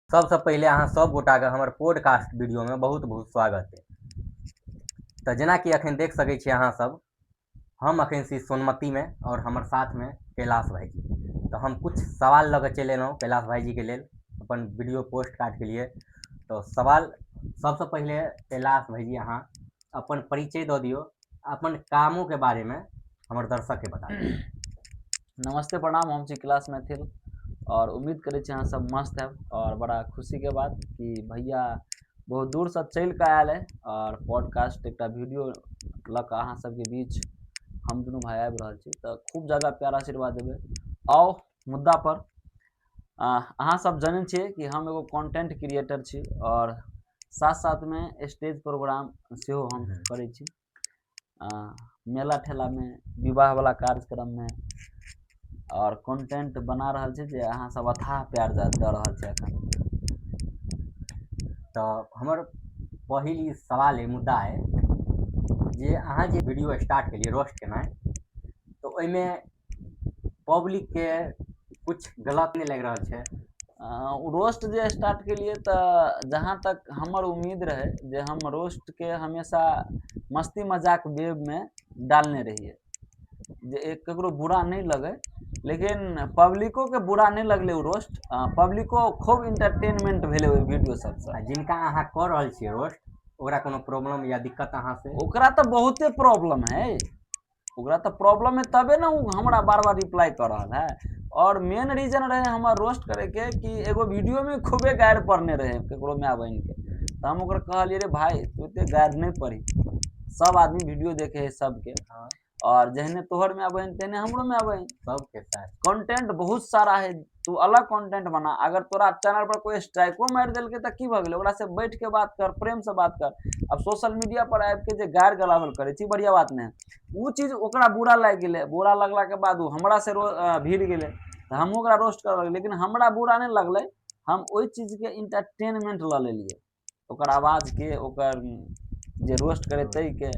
सबसे पहले अहाँ सब गोटाके हमर पॉडकास्ट वीडियोमे बहुत बहुत स्वागत है। तो जेना कि अखन देख सकै छी अहाँ सब, हम अखन छी सोनमतीमे और हमर साथमे कैलाश भाईजी। तो हम कुछ सवाल लऽ कऽ चलि एलहुँ कैलाश भाईजीके लेल अपन वीडियो पोस्टकास्टके लिए। तो सवाल सबसे पहले कैलाश भाईजी अहाँ अपन परिचय दऽ दियौ, अपन कामों के बारेमे हमर दर्शकके बता दियौ। नमस्ते प्रणाम, हम छी कैलाश मैथिल और उम्मीद करै छी अहाँ सब मस्त हैब। और बड़ा खुशी के बात कि भैया बहुत दूर से चल के आयल है और पॉडकास्ट एक वीडियो लऽ कऽ अहाँ सबके बीच हम दुनू भाई आबि रहल छी। तो खूब ज़्यादा प्यार आशीर्वाद देबै। आओ मुद्दा पर। अहाँ सब जानै छियै कि हम एगो कंटेंट क्रिएटर छी और साथ साथ में स्टेज प्रोग्राम सेहो हम करै छी। मेला ठेला में, विवाह वाला कार्यक्रम में और कंटेंट बना रहल छै जे अहाँ सब अथाह प्यार दऽ रहल छै एखन। तो हमर पहिल ई सवाल है, मुद्दा है जे अहाँ जे वीडियो स्टार्ट केलिए रोस्ट केनाइ, तो ओहिमे पब्लिक के कुछ गलत नहीं लग रहा है? रोस्ट जे स्टार्ट केलिए तो जहाँ तक हमर उम्मीद रहे जे हम रोस्ट के हमेशा मस्ती मजाक वेब में डालने रहिए जे एक ककरो बुरा नहीं लगे, लेकिन पब्लिको के बुरा नहीं लगले उ रोस्ट। पब्लिको खूब इंटरटेनमेंट भेले ओइ वीडियो सबसे। जिनका अहाँ कर रहल छियै रोस्ट, ओकरा कोनो प्रॉब्लम या दिक्कत अहाँ से? ओकरा तो बहुते प्रॉब्लम है, ओकरा तो प्रॉब्लम है तबे ना उ हमरा बार बार रिप्लाई कर रहा है। और मेन रीजन रहे हमार रोस्ट करे के कि एगो वीडियो में खूबे गायर पढ़ने रहे केकरो माय बहन के। तो हम ओकरा कहलिए रे भाई तू ते गायर नहीं पढ़ी, सब आदमी वीडियो देखे है सबके। हाँ। और जहने तोहर माय बहन तेने हमरो माय बहन सबके साथ कंटेंट बहुत सारा है, तू अलग कंटेंट बना। अगर तोरा चैनल पर कोई स्ट्राइको मार देल के त की भ गेलै, ओकरा से बैठ के बात कर, प्रेम से बात कर। अब सोशल मीडिया पर आबि के जे गायर गलावल करे छी बढ़िया बात नहीं, वो चीज ओकरा बुरा लग गेलै। बुरा लगला के बाद वो हमरा से भिड़ गेलै तो हम ओकरा रोस्ट कर लगलिए, लेकिन हमरा बुरा नहीं लगलै। हम ओई चीज के इंटरटेनमेंट ल लेलिए, ओकर आवाज के, ओकर जे रोस्ट करे तई के।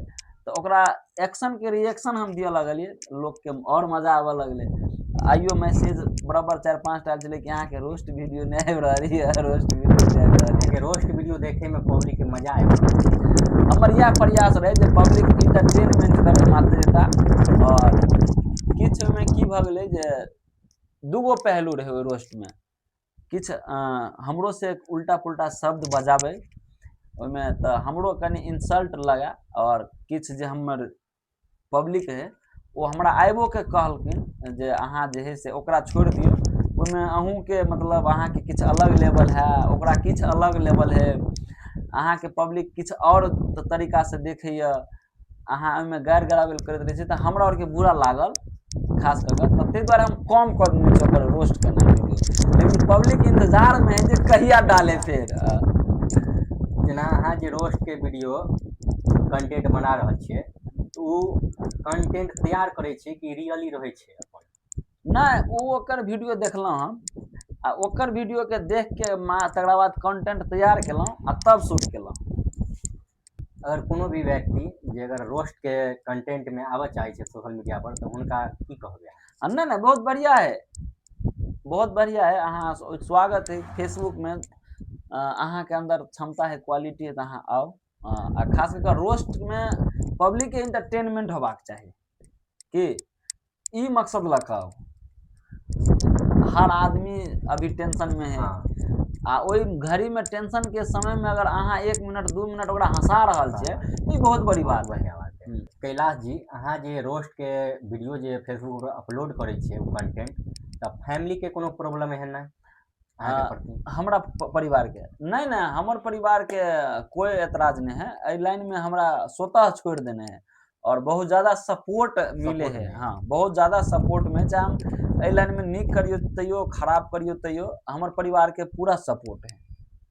तो ओकरा एक्शन के रिएक्शन हम दिए लगलिए, लोग के और मजा आवे लगले। आइयो मैसेज बराबर 4-5 टा चले कि अहाँ के रोस्ट वीडियो नहीं आबि रहल है, रोस्ट वीडियो नहीं आबि रहल है। रोस्ट वीडियो देखे में पब्लिक के मजा आबि रहल। हमर यह प्रयास रहे जे पब्लिक इंटरटेनमेंट करे मात्र। और किछ में की भ गेलै जे दूगो पहलू रहे ओइ रोस्ट में। किछ हमरो से उल्टा पुल्टा शब्द बजाबे ओइमे, तो हमरो कनी इंसल्ट लगा। और किछ जे हमर पब्लिक है वो हमरा आइबो के कहलखिन जे अहाँ जे है से ओकरा छोड़ दियो, ओइमे अहूँ के मतलब अहाँ के किछ अलग लेवल है, ओकरा किछ अलग लेवल है, अहाँ के पब्लिक किछ और तरीका से देखैया, अहाँ ओइमे गायर गलावेल करैत रहे छी। तो हमरा और के बुरा लागल खास कर के, तै द्वारे हम कम कर देने छी ओकर रोस्ट करना वीडियो। लेकिन पब्लिक इंतजार में है जे कहिया डाले फेर। जेना अहाँ जे रोस्ट के वीडियो कंटेंट बना रहल छियै, तो कंटेंट तैयार करे छी कि रियली रहे छै अपन? नहीं, वो ओकर वीडियो देखलहुँ हम, आ ओकर वीडियो के देख के तकरा बाद कंटेंट तैयार केलहुँ आ तब शूट केलहुँ। अगर कोनो भी व्यक्ति जे अगर रोस्ट के कंटेंट में आवे चाहे छै सोशल मीडिया पर, तो हुनका की कहबे? नहीं नहीं, बहुत बढ़िया है, बहुत बढ़िया है। अहाँ स्वागत है फेसबुक में, अहाँ के अंदर क्षमता है, क्वालिटी है, तो अहाँ आओ। आ खास करके रोस्ट में पब्लिक के इंटरटेनमेंट होबाक चाहिए कि ई मकसद लगा आओ। हर आदमी अभी टेंशन में है। हाँ। आ ओई घड़ी में टेंशन के समय में अगर अहाँ 1 मिनट 2 मिनट ओकरा हंसा रहल छियै तो ई बहुत बड़ी बात है। कैलाश जी, अहाँ जे रोस्ट के वीडियो जे फेसबुक पर अपलोड करे छियै वो कंटेंट, तो फैमिली के कोनो प्रॉब्लम है ना अहाँ के प्रति? हमरा परिवार के नहीं नहीं, हमर परिवार के कोई एतराज नहीं है। एहि लाइन में हमरा स्वतः छोड़ देने है और बहुत ज़्यादा सपोर्ट मिले है। हाँ, बहुत ज़्यादा सपोर्ट में, चाहे हम एहि लाइन में नीक करियो तैयो, खराब करियो तैयो, हमर परिवार के पूरा सपोर्ट है।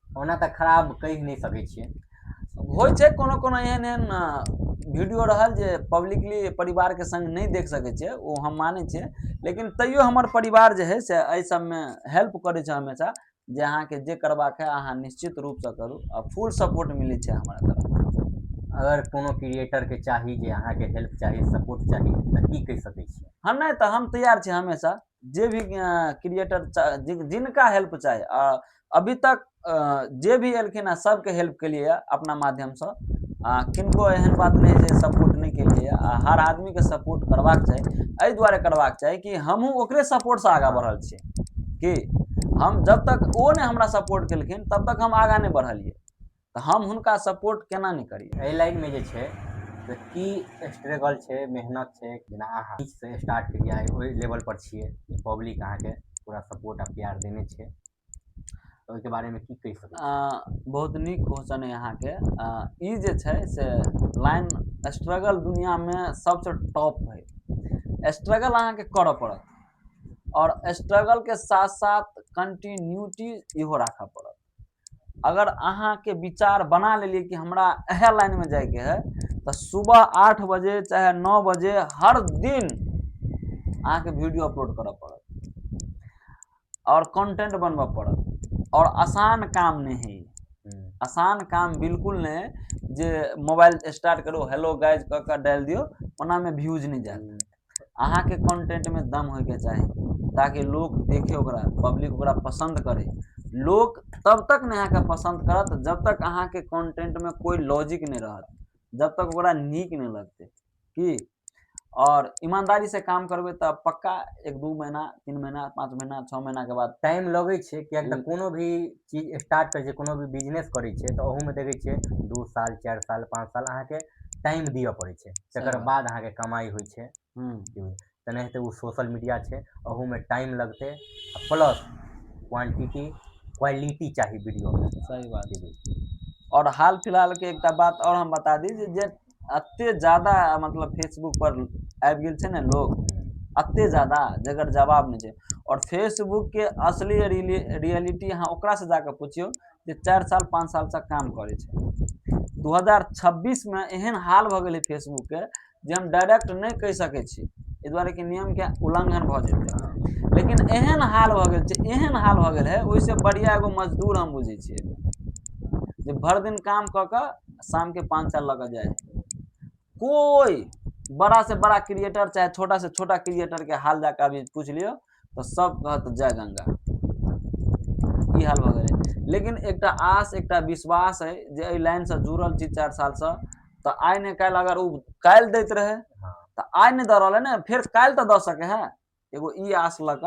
ओना तो खराब कहि नहीं सकै छियै, होइ छै कोनो कोनो एहन एहन वीडियो रहल जे पब्लिकली परिवार के संग नहीं देख सकै छियै, वो हम मानै छियै। लेकिन तैयो हमर परिवार जे है से एहि सब में हेल्प करे छै हमेशा, जे अहाँ के जे करबाक है अहाँ निश्चित रूप से करू, आ फुल सपोर्ट मिले छै हमरा तरफ। अगर कोनो क्रिएटर के चाही जे अहाँ के हेल्प चाही, सपोर्ट चाही, तो की कहि सकै छियै? हाँ नहीं, तो हम तैयार छी हमेशा जे भी क्रिएटर जिनका हेल्प चाहे अभी तक जे भी एलखिन है सबके हेल्प के लिए अपना माध्यम से किनको एहन बात नहीं जे सपोर्ट नहीं के लिए हर आदमी के सपोर्ट करबाक चाही, एहि दुआरे करबाक चाही कि हमहूँ ओकरे सपोर्ट से आगाँ बढ़ल छियै कि हम जब तक ओ ने हमरा सपोर्ट केलखिन तब तक हम आगाँ नहीं बढ़लियै, तो हम हुनका सपोर्ट केना नहीं करियै। एहि लाइन में जे छै तऽ की स्ट्रगल छै, मेहनत छै, जेना अहाँ से स्टार्ट केलियै आइ ओहि लेवल पर छियै, पब्लिक अहाँके पूरा सपोर्ट आ प्यार देने छै, तो ओहिके बारेमे की कहि सकै छी? बहुत नीक क्वेश्चन है अहाँके। ई जे छै से लाइन स्ट्रगल दुनियामे सबसे टॉप है। स्ट्रगल अहाँके करऽ पड़त और स्ट्रगल के साथ साथ कंटिन्यूटी इहो राखऽ पड़त। अगर अहाँके विचार बना लेलिए कि हमरा एह लाइन में जाए के है तो सुबह 8 बजे चाहे 9 बजे हर दिन अहाँके वीडियो अपलोड करऽ पड़त और कंटेंट बनबऽ पड़त और आसान काम नहीं है ई। आसान काम बिल्कुल नहीं है जे मोबाइल स्टार्ट करो हेलो गाइज कऽ के डाल दियो ओना में व्यूज नहीं जात। अहाँके कंटेंट में दम होके चाही ताकि लोग देखे ओकरा, पब्लिक ओकरा पसंद करे। लोग तब तक नहीं अहाँके पसंद करत जब तक अहाँके कंटेंट में कोई लॉजिक नहीं रहत, जब तक ओकरा नीक नहीं लगते कि और ईमानदारी से काम करबे तो पक्का 1-2 महीना 3 महीना 5 महीना 6 महीना के बाद टाइम लगै छै, किएक तऽ कोनो भी चीज स्टार्ट करै छै, कोनो भी बिजनेस करै छै तऽ ओहूमे देखै छियै 2 साल 4 साल 5 साल अहाँके टाइम दिअ पड़ै छै, तकर बाद अहाँके कमाइ होइ छै। तेनाहिते ओ सोशल मीडिया छै, ओहूमे टाइम लगतै प्लस क्वान्टिटी क्वालिटी चाही वीडियोमे। सही बात। और हाल फिलहाल के एक बात और हम बता दी जे अत्ते ज़्यादा मतलब फेसबुक पर आबि गेल छै ने लोग, अत्ते ज़्यादा जकर जवाब नहीं छै। और फेसबुक के असली रियलिटी अहाँ ओकरा से जाकर पूछियो जे 4 साल 5 साल से काम करे छै। 2026 में एहन हाल भ गेल फेसबुक के जे हम डायरेक्ट नहीं कह सकै छी, एहि दुआरे कि नियम के उल्लंघन भ जेतै। लेकिन एहन हाल भ गेल छै, एहन हाल भ गेल है, ओहिसे बढ़िया एगो मजदूर हम बुझे छियै जे भर दिन काम क के शाम के 5 साल लग जाए। कोई बड़ा से बड़ा क्रिएटर चाहे छोटा से छोटा क्रिएटर के हाल जाकर अभी पूछ लियो तो सब कहत जय गंगा। ई हाल भ गेल। लेकिन एकटा आस एकटा विश्वास है जे एहि लाइन से जुड़ल छी 4 साल से, तो आइ ने काल्हि अगर उ काल्हि दैत रहे तो आइ नहीं द रहल है ना, फिर काल्हि तो द सके है। एगो ई आस लऽ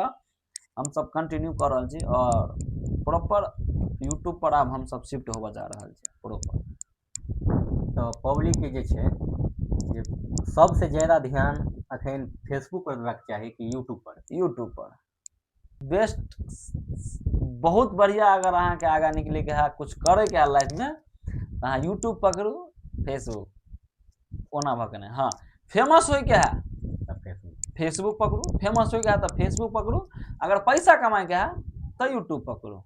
हम सब कंटिन्यू कर रहल छी और प्रॉपर यूट्यूब पर आब हम सब शिफ्ट होबऽ जा रहल छी प्रॉपर। तो पब्लिक के जे छै जे सबसे ज्यादा ध्यान अखन फेसबुक पर देबाक चाही कि यूट्यूब पर? यूट्यूब पर बेस्ट, बहुत बढ़िया। अगर अहाँके आगाँ निकले के है, कुछ करे के है लाइफ में, तो अहाँ यूट्यूब पकड़ू, फेसबुक ओना भऽ के नहीं। हाँ, फेमस होय के है फेसबुक पकड़ू, फेमस हो गया तो फेसबुक पकड़ू, अगर पैसा कमाए के है तो यूट्यूब पकड़ू।